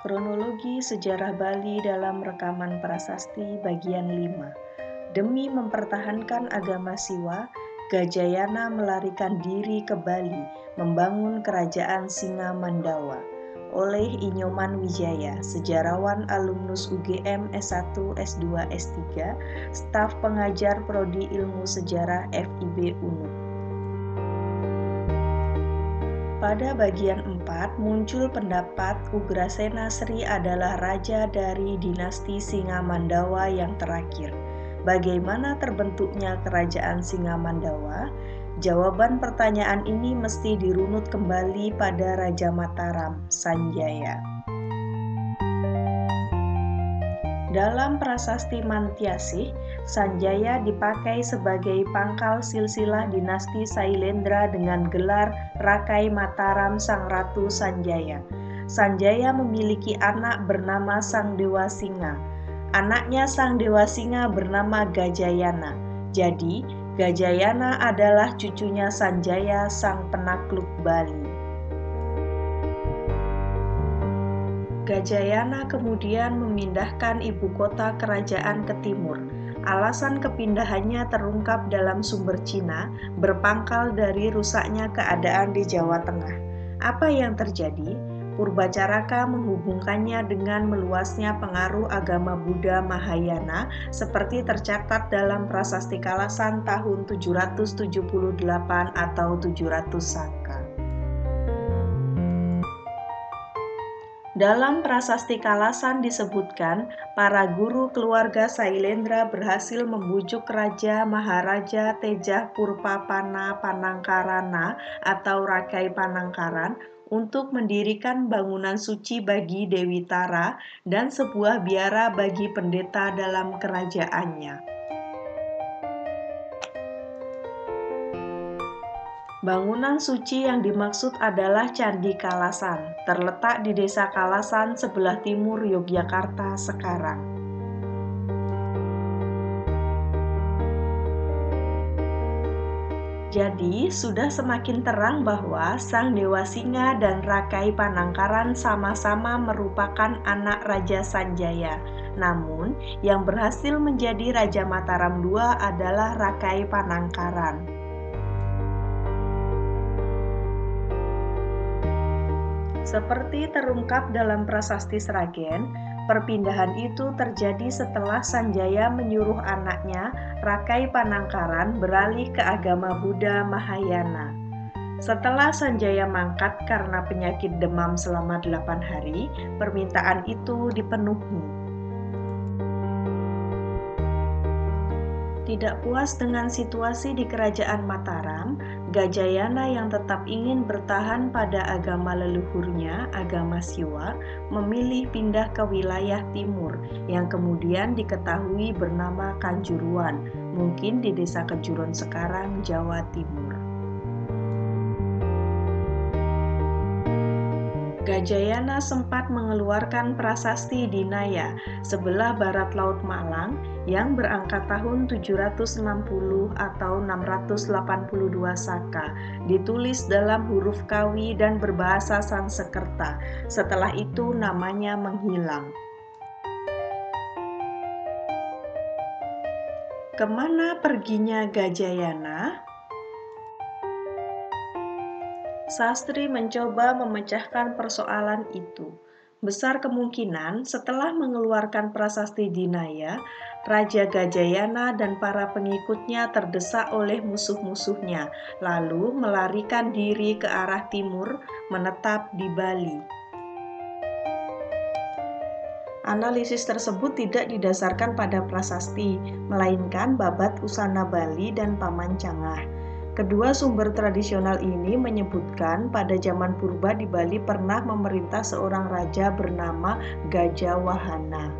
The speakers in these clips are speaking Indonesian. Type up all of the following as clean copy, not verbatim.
Kronologi Sejarah Bali dalam Rekaman Prasasti Bagian 5. Demi mempertahankan agama Siwa, Gajayana melarikan diri ke Bali, membangun kerajaan Singa Mandawa. Oleh Inyoman Wijaya, sejarawan alumnus UGM S1, S2, S3, staf pengajar Prodi Ilmu Sejarah FIB UNUD. Pada bagian 4 muncul pendapat Ugrasena Sri adalah raja dari dinasti Singa Mandawa yang terakhir. Bagaimana terbentuknya kerajaan Singa Mandawa? Jawaban pertanyaan ini mesti dirunut kembali pada Raja Mataram, Sanjaya. Dalam prasasti Mantyasih, Sanjaya dipakai sebagai pangkal silsilah dinasti Sailendra dengan gelar Rakai Mataram Sang Ratu Sanjaya. Sanjaya memiliki anak bernama Sang Dewa Singa. Anaknya Sang Dewa Singa bernama Gajayana. Jadi, Gajayana adalah cucunya Sanjaya Sang Penakluk Bali. Gajayana kemudian memindahkan ibu kota kerajaan ke timur. Alasan kepindahannya terungkap dalam sumber Cina, berpangkal dari rusaknya keadaan di Jawa Tengah. Apa yang terjadi? Purbacaraka menghubungkannya dengan meluasnya pengaruh agama Buddha Mahayana seperti tercatat dalam Prasasti Kalasan tahun 778 atau 700 Saka. Dalam Prasasti Kalasan disebutkan, para guru keluarga Sailendra berhasil membujuk Raja Maharaja Tejah Purpapana Panangkarana atau Rakai Panangkaran untuk mendirikan bangunan suci bagi Dewi Tara dan sebuah biara bagi pendeta dalam kerajaannya. Bangunan suci yang dimaksud adalah Candi Kalasan, terletak di Desa Kalasan sebelah timur Yogyakarta sekarang. Jadi, sudah semakin terang bahwa Sang Dewa Singa dan Rakai Panangkaran sama-sama merupakan anak Raja Sanjaya. Namun, yang berhasil menjadi Raja Mataram II adalah Rakai Panangkaran. Seperti terungkap dalam Prasasti Sragen, perpindahan itu terjadi setelah Sanjaya menyuruh anaknya, Rakai Panangkaran, beralih ke agama Buddha Mahayana. Setelah Sanjaya mangkat karena penyakit demam selama 8 hari, permintaan itu dipenuhi. Tidak puas dengan situasi di Kerajaan Mataram, Gajayana yang tetap ingin bertahan pada agama leluhurnya, agama Siwa, memilih pindah ke wilayah timur yang kemudian diketahui bernama Kanjuruan, mungkin di Desa Kejuron sekarang, Jawa Timur. Gajayana sempat mengeluarkan prasasti Dinaya sebelah barat Laut Malang yang berangka tahun 760 atau 682 Saka, ditulis dalam huruf Kawi dan berbahasa Sanskerta. Setelah itu namanya menghilang. Kemana perginya Gajayana? Sastri mencoba memecahkan persoalan itu. Besar kemungkinan setelah mengeluarkan prasasti Dinaya, Raja Gajayana dan para pengikutnya terdesak oleh musuh-musuhnya, lalu melarikan diri ke arah timur, menetap di Bali. Analisis tersebut tidak didasarkan pada prasasti, melainkan babat Usana Bali dan Pamancangah. Kedua sumber tradisional ini menyebutkan pada zaman purba di Bali pernah memerintah seorang raja bernama Gajawahana.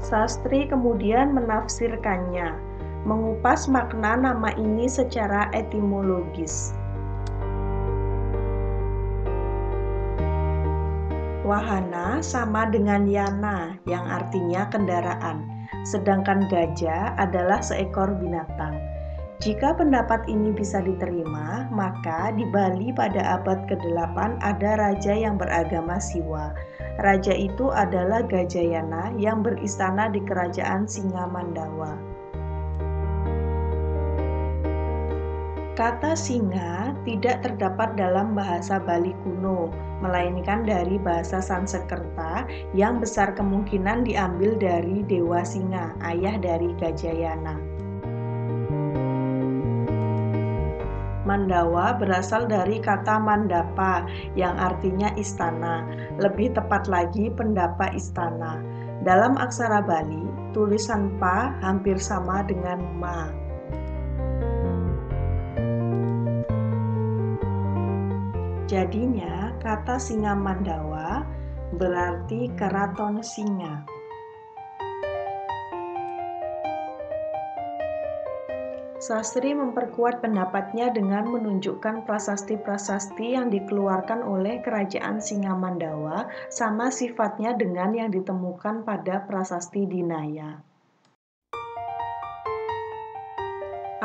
Sastri kemudian menafsirkannya, mengupas makna nama ini secara etimologis. Wahana sama dengan yana yang artinya kendaraan, sedangkan gajah adalah seekor binatang. Jika pendapat ini bisa diterima, maka di Bali pada abad ke-8 ada raja yang beragama Siwa. Raja itu adalah Gajayana yang beristana di kerajaan Singamandawa. Kata singa tidak terdapat dalam bahasa Bali kuno, melainkan dari bahasa Sanskerta yang besar kemungkinan diambil dari Dewa Singa, ayah dari Gajayana. Mandawa berasal dari kata mandapa yang artinya istana, lebih tepat lagi pendapa istana. Dalam aksara Bali, tulisan pa hampir sama dengan ma. Jadinya kata singa Mandawa berarti keraton singa. Sastri memperkuat pendapatnya dengan menunjukkan prasasti-prasasti yang dikeluarkan oleh kerajaan Singamandawa sama sifatnya dengan yang ditemukan pada prasasti Dinaya.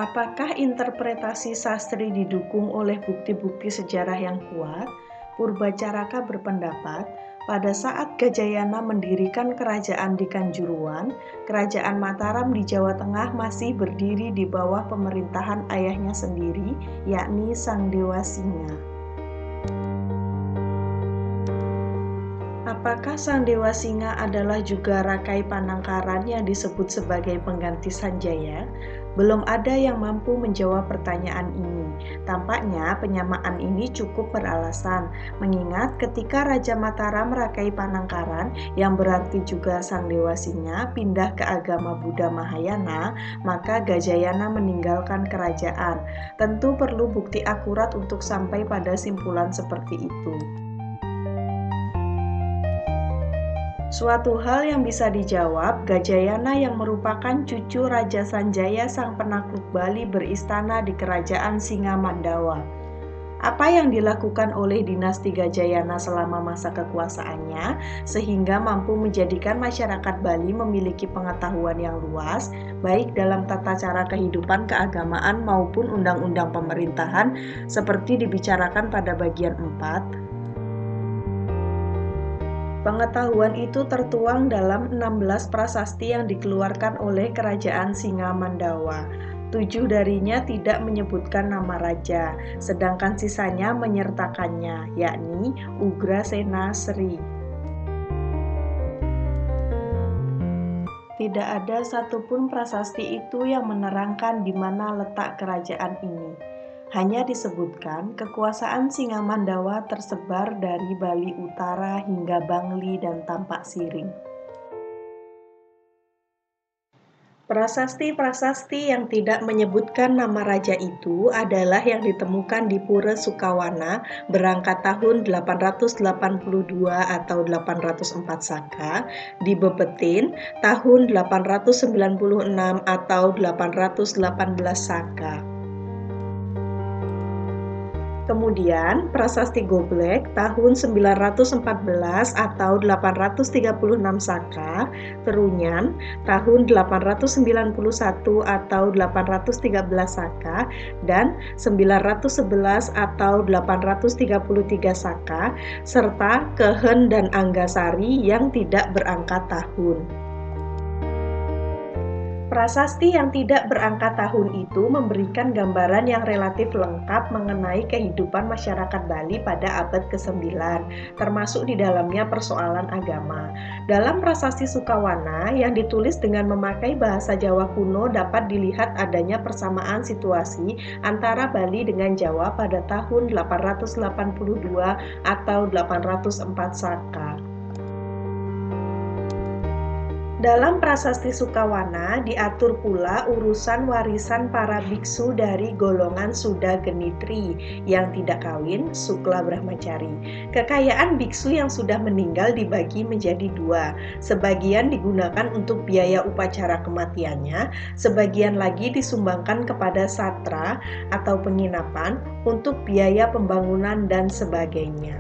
Apakah interpretasi sastri didukung oleh bukti-bukti sejarah yang kuat? Purbacaraka berpendapat, pada saat Gajayana mendirikan kerajaan di Kanjuruan, kerajaan Mataram di Jawa Tengah masih berdiri di bawah pemerintahan ayahnya sendiri, yakni Sang Dewa Singa. Apakah Sang Dewa Singa adalah juga Rakai Panangkaran yang disebut sebagai pengganti Sanjaya? Belum ada yang mampu menjawab pertanyaan ini. Tampaknya penyamaan ini cukup beralasan, mengingat ketika Raja Mataram Rakai Panangkaran, yang berarti juga Sang Dewa Singa, pindah ke agama Buddha Mahayana, maka Gajayana meninggalkan kerajaan. Tentu perlu bukti akurat untuk sampai pada simpulan seperti itu. Suatu hal yang bisa dijawab, Gajayana yang merupakan cucu Raja Sanjaya sang penakluk Bali beristana di kerajaan Singamandawa. Apa yang dilakukan oleh dinasti Gajayana selama masa kekuasaannya sehingga mampu menjadikan masyarakat Bali memiliki pengetahuan yang luas, baik dalam tata cara kehidupan keagamaan maupun undang-undang pemerintahan seperti dibicarakan pada bagian 4. Pengetahuan itu tertuang dalam 16 prasasti yang dikeluarkan oleh kerajaan Singamandawa. 7 darinya tidak menyebutkan nama raja, sedangkan sisanya menyertakannya, yakni Ugrasena Sri. Tidak ada satupun prasasti itu yang menerangkan di mana letak kerajaan ini. Hanya disebutkan kekuasaan Singamandawa tersebar dari Bali Utara hingga Bangli dan Tampak Siring. Prasasti-prasasti yang tidak menyebutkan nama raja itu adalah yang ditemukan di Pura Sukawana berangkat tahun 882 atau 804 Saka, di Bebetin tahun 896 atau 818 Saka. Kemudian, Prasasti Goblek tahun 914 atau 836 Saka, Terunyan tahun 891 atau 813 Saka, dan 911 atau 833 Saka, serta Kehen dan Anggasari yang tidak berangkat tahun. Prasasti yang tidak berangkat tahun itu memberikan gambaran yang relatif lengkap mengenai kehidupan masyarakat Bali pada abad ke-9, termasuk di dalamnya persoalan agama. Dalam Prasasti Sukawana yang ditulis dengan memakai bahasa Jawa kuno dapat dilihat adanya persamaan situasi antara Bali dengan Jawa pada tahun 882 atau 804 Saka. Dalam Prasasti Sukawana diatur pula urusan warisan para biksu dari golongan Suda Genitri yang tidak kawin, Sukla Brahmacari. Kekayaan biksu yang sudah meninggal dibagi menjadi 2. Sebagian digunakan untuk biaya upacara kematiannya, sebagian lagi disumbangkan kepada satra atau penginapan untuk biaya pembangunan dan sebagainya.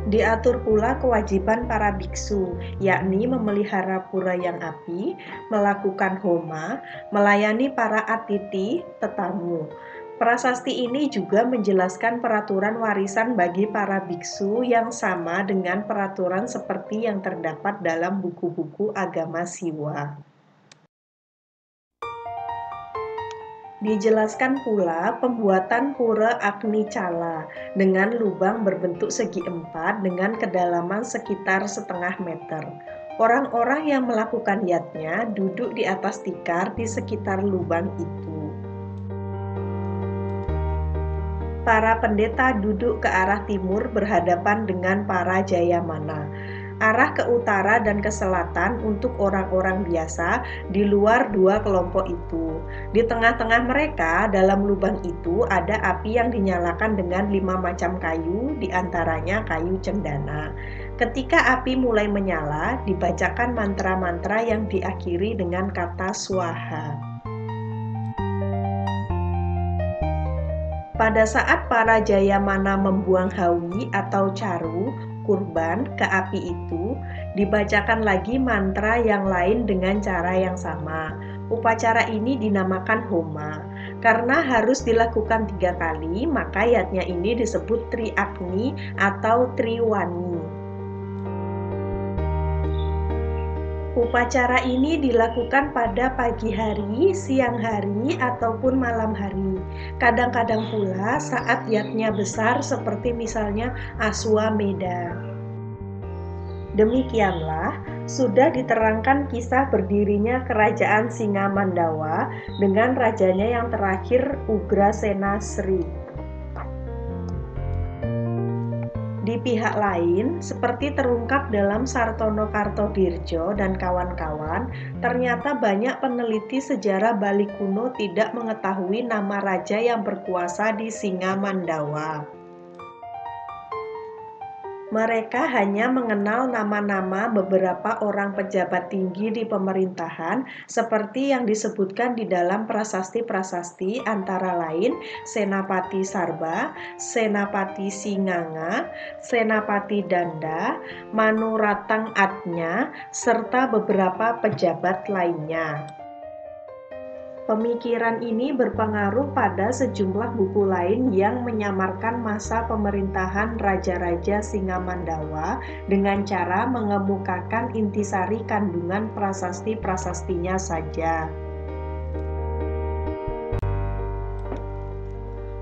Diatur pula kewajiban para biksu, yakni memelihara pura yang api, melakukan homa, melayani para atiti, tetamu. Prasasti ini juga menjelaskan peraturan warisan bagi para biksu yang sama dengan peraturan seperti yang terdapat dalam buku-buku agama Siwa. Dijelaskan pula pembuatan pura Agni Cala dengan lubang berbentuk segi empat dengan kedalaman sekitar setengah meter. Orang-orang yang melakukan yatnya duduk di atas tikar di sekitar lubang itu. Para pendeta duduk ke arah timur berhadapan dengan para Jayamana. Arah ke utara dan ke selatan untuk orang-orang biasa di luar dua kelompok itu. Di tengah-tengah mereka dalam lubang itu ada api yang dinyalakan dengan 5 macam kayu, diantaranya kayu cendana. Ketika api mulai menyala, dibacakan mantra-mantra yang diakhiri dengan kata swaha. Pada saat para Jayamana membuang hawi atau caru, kurban, ke api itu, dibacakan lagi mantra yang lain dengan cara yang sama. Upacara ini dinamakan homa. Karena harus dilakukan 3 kali, maka yatnya ini disebut Tri Agni atau Triwani. Upacara ini dilakukan pada pagi hari, siang hari, ataupun malam hari. Kadang-kadang pula saat yatnya besar seperti misalnya Aswamedha. Demikianlah sudah diterangkan kisah berdirinya kerajaan Singamandawa dengan rajanya yang terakhir Ugrasena Sri. Di pihak lain, seperti terungkap dalam Sartono Kartodirjo dan kawan-kawan, ternyata banyak peneliti sejarah Bali kuno tidak mengetahui nama raja yang berkuasa di Singamandawa. Mereka hanya mengenal nama-nama beberapa orang pejabat tinggi di pemerintahan seperti yang disebutkan di dalam prasasti-prasasti antara lain Senapati Sarba, Senapati Singanga, Senapati Danda, Manuratang Atnya, serta beberapa pejabat lainnya. Pemikiran ini berpengaruh pada sejumlah buku lain yang menyamarkan masa pemerintahan Raja-Raja Singamandawa dengan cara mengemukakan intisari kandungan prasasti-prasastinya saja.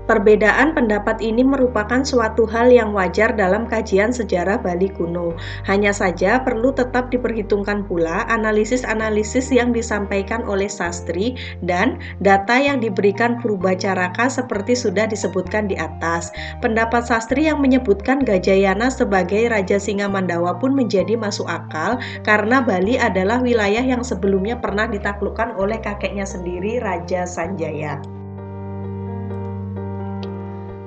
Perbedaan pendapat ini merupakan suatu hal yang wajar dalam kajian sejarah Bali kuno. Hanya saja perlu tetap diperhitungkan pula analisis-analisis yang disampaikan oleh sastri dan data yang diberikan Purbacaraka seperti sudah disebutkan di atas. Pendapat sastri yang menyebutkan Gajayana sebagai Raja Singamandawa pun menjadi masuk akal karena Bali adalah wilayah yang sebelumnya pernah ditaklukkan oleh kakeknya sendiri, Raja Sanjaya.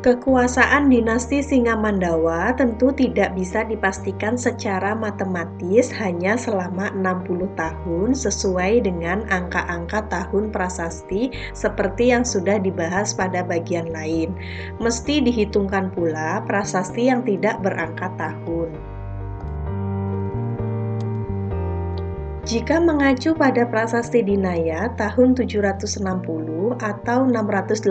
Kekuasaan dinasti Singamandawa tentu tidak bisa dipastikan secara matematis hanya selama 60 tahun sesuai dengan angka-angka tahun prasasti seperti yang sudah dibahas pada bagian lain. Mesti dihitungkan pula prasasti yang tidak berangka tahun. Jika mengacu pada prasasti Dinaya tahun 760 atau 682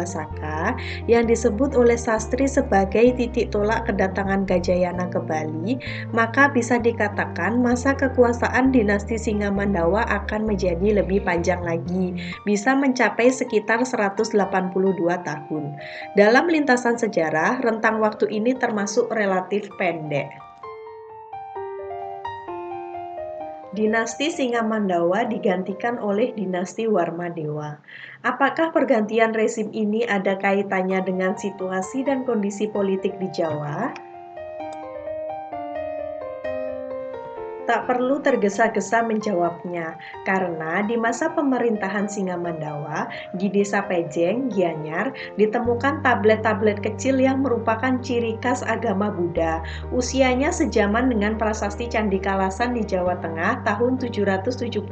Saka yang disebut oleh sastri sebagai titik tolak kedatangan Gajayana ke Bali, maka bisa dikatakan masa kekuasaan dinasti Singamandawa akan menjadi lebih panjang lagi, bisa mencapai sekitar 182 tahun. Dalam lintasan sejarah, rentang waktu ini termasuk relatif pendek. Dinasti Singamandawa digantikan oleh dinasti Warmadewa. Apakah pergantian rezim ini ada kaitannya dengan situasi dan kondisi politik di Jawa? Tak perlu tergesa-gesa menjawabnya, karena di masa pemerintahan Singamandawa, di desa Pejeng, Gianyar, ditemukan tablet-tablet kecil yang merupakan ciri khas agama Buddha. Usianya sejaman dengan prasasti Candi Kalasan di Jawa Tengah tahun 778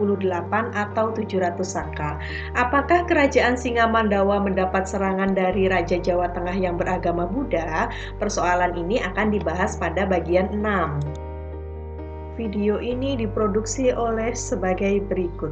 atau 700 Saka. Apakah kerajaan Singamandawa mendapat serangan dari Raja Jawa Tengah yang beragama Buddha? Persoalan ini akan dibahas pada bagian 6. Video ini diproduksi oleh sebagai berikut.